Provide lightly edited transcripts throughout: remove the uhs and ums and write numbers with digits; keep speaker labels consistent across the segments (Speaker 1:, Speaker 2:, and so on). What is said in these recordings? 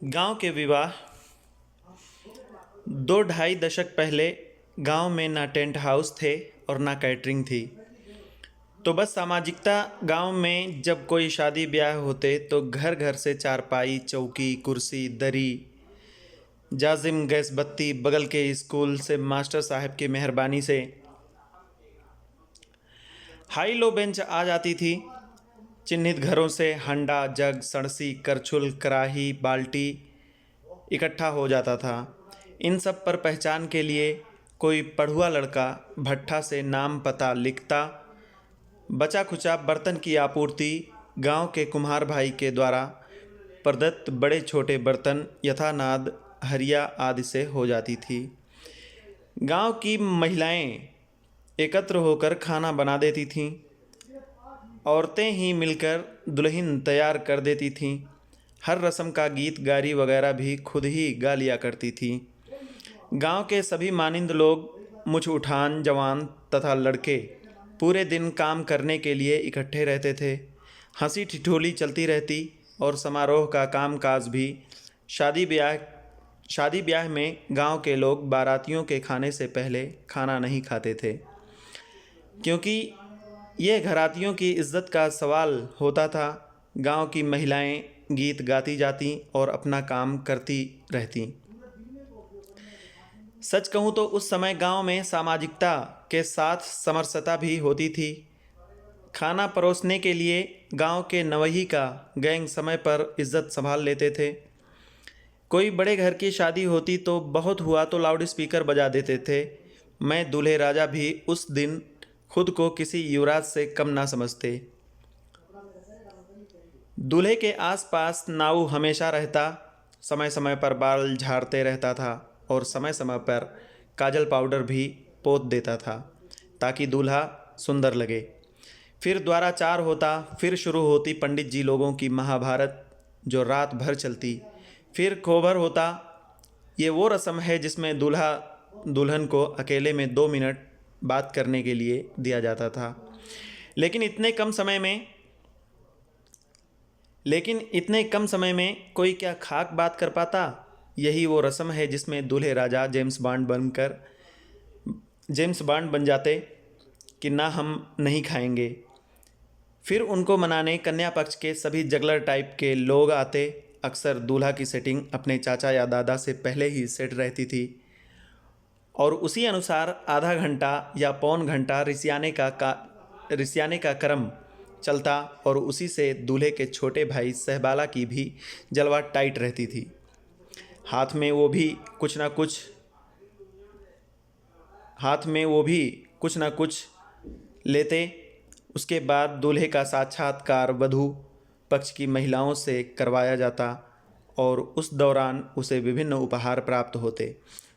Speaker 1: गांव के विवाह। दो ढाई दशक पहले गांव में ना टेंट हाउस थे और ना कैटरिंग थी। तो बस सामाजिकता। गांव में जब कोई शादी ब्याह होते तो घर घर से चारपाई, चौकी, कुर्सी, दरी, जाजिम, गैस बत्ती, बगल के स्कूल से मास्टर साहब की मेहरबानी से हाई लो बेंच आ जाती थी। चिन्हित घरों से हंडा, जग, सणसी, करछुल, कराही, बाल्टी इकट्ठा हो जाता था। इन सब पर पहचान के लिए कोई पढ़ुआ लड़का भट्ठा से नाम पता लिखता। बचा खुचा बर्तन की आपूर्ति गांव के कुम्हार भाई के द्वारा प्रदत्त बड़े छोटे बर्तन यथानाद हरिया आदि से हो जाती थी। गांव की महिलाएं एकत्र होकर खाना बना देती थीं। औरतें ही मिलकर दुल्हन तैयार कर देती थीं। हर रस्म का गीत गारी वगैरह भी खुद ही गा लिया करती थीं। गांव के सभी मानिंद लोग, मुछ उठान जवान तथा लड़के पूरे दिन काम करने के लिए इकट्ठे रहते थे। हंसी ठिठोली चलती रहती और समारोह का कामकाज भी। शादी ब्याह में गांव के लोग बारातियों के खाने से पहले खाना नहीं खाते थे, क्योंकि यह घरातियों की इज्जत का सवाल होता था। गांव की महिलाएं गीत गाती जाती और अपना काम करती रहती। सच कहूँ तो उस समय गांव में सामाजिकता के साथ समरसता भी होती थी। खाना परोसने के लिए गांव के नवही का गैंग समय पर इज्जत संभाल लेते थे। कोई बड़े घर की शादी होती तो बहुत हुआ तो लाउड स्पीकर बजा देते थे। मैं दूल्हे राजा भी उस दिन खुद को किसी युवराज से कम ना समझते। दूल्हे के आसपास नाऊ हमेशा रहता, समय समय पर बाल झाड़ते रहता था और समय समय पर काजल पाउडर भी पोत देता था ताकि दूल्हा सुंदर लगे। फिर द्वाराचार होता, फिर शुरू होती पंडित जी लोगों की महाभारत जो रात भर चलती। फिर कोहबर होता। ये वो रस्म है जिसमें दूल्हा दुल्हन को अकेले में 2 मिनट बात करने के लिए दिया जाता था। लेकिन इतने कम समय में कोई क्या खाक बात कर पाता। यही वो रस्म है जिसमें दूल्हे राजा जेम्स बॉन्ड बन जाते कि ना हम नहीं खाएंगे। फिर उनको मनाने कन्या पक्ष के सभी जगलर टाइप के लोग आते। अक्सर दूल्हा की सेटिंग अपने चाचा या दादा से पहले ही सेट रहती थी और उसी अनुसार आधा घंटा या पौन घंटा रिसियाने का क्रम चलता और उसी से दूल्हे के छोटे भाई सहबाला की भी जलवा टाइट रहती थी। हाथ में वो भी कुछ ना कुछ लेते। उसके बाद दूल्हे का साक्षात्कार वधू पक्ष की महिलाओं से करवाया जाता और उस दौरान उसे विभिन्न उपहार प्राप्त होते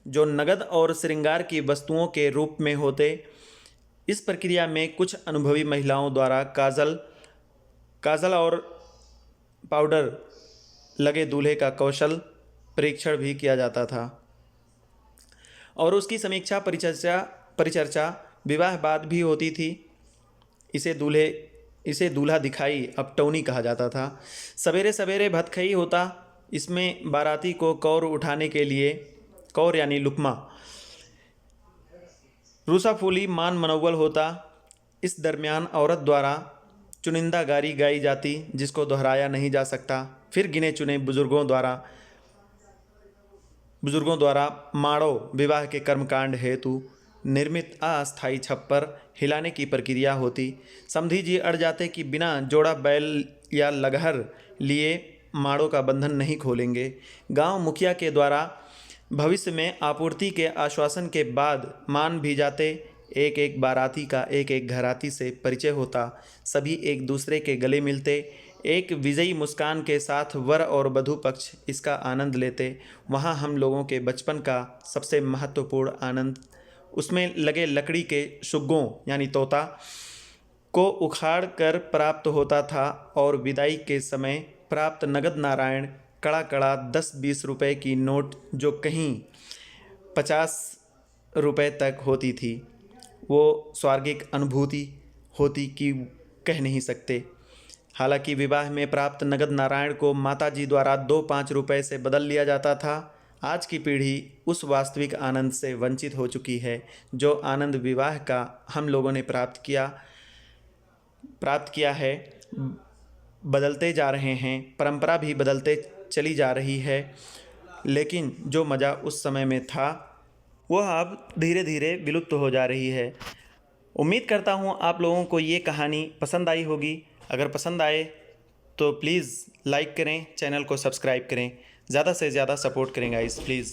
Speaker 1: जो नगद और श्रृंगार की वस्तुओं के रूप में होते। इस प्रक्रिया में कुछ अनुभवी महिलाओं द्वारा काजल और पाउडर लगे दूल्हे का कौशल परीक्षण भी किया जाता था और उसकी समीक्षा परिचर्चा विवाह बाद भी होती थी। इसे दूल्हा दिखाई अपटौनी कहा जाता था। सवेरे सवेरे भतखई होता। इसमें बाराती को कौर उठाने के लिए, कौर यानी लुकमा, रूसा फूली, मान मनोवल होता। इस दरमियान औरत द्वारा चुनिंदा गारी गाई जाती जिसको दोहराया नहीं जा सकता। फिर गिने चुने बुजुर्गों द्वारा माड़ो विवाह के कर्मकांड हेतु निर्मित अस्थायी छप्पर हिलाने की प्रक्रिया होती। समधी जी अड़ जाते कि बिना जोड़ा बैल या लगहर लिए माड़ों का बंधन नहीं खोलेंगे। गांव मुखिया के द्वारा भविष्य में आपूर्ति के आश्वासन के बाद मान भी जाते। एक एक बाराती का एक एक घराती से परिचय होता। सभी एक दूसरे के गले मिलते। एक विजयी मुस्कान के साथ वर और वधू पक्ष इसका आनंद लेते। वहाँ हम लोगों के बचपन का सबसे महत्वपूर्ण आनंद उसमें लगे लकड़ी के शुग्गों यानी तोता को उखाड़ कर प्राप्त होता था और विदाई के समय प्राप्त नगद नारायण कड़ा कड़ा 10-20 रुपए की नोट जो कहीं 50 रुपए तक होती थी, वो स्वर्गिक अनुभूति होती कि कह नहीं सकते। हालांकि विवाह में प्राप्त नगद नारायण को माताजी द्वारा 2-5 रुपए से बदल लिया जाता था। आज की पीढ़ी उस वास्तविक आनंद से वंचित हो चुकी है जो आनंद विवाह का हम लोगों ने प्राप्त किया है। बदलते जा रहे हैं, परंपरा भी बदलते चली जा रही है, लेकिन जो मज़ा उस समय में था वह अब धीरे धीरे विलुप्त हो जा रही है। उम्मीद करता हूँ आप लोगों को ये कहानी पसंद आई होगी। अगर पसंद आए तो प्लीज़ लाइक करें, चैनल को सब्सक्राइब करें, ज़्यादा से ज़्यादा सपोर्ट करें गाइस प्लीज़।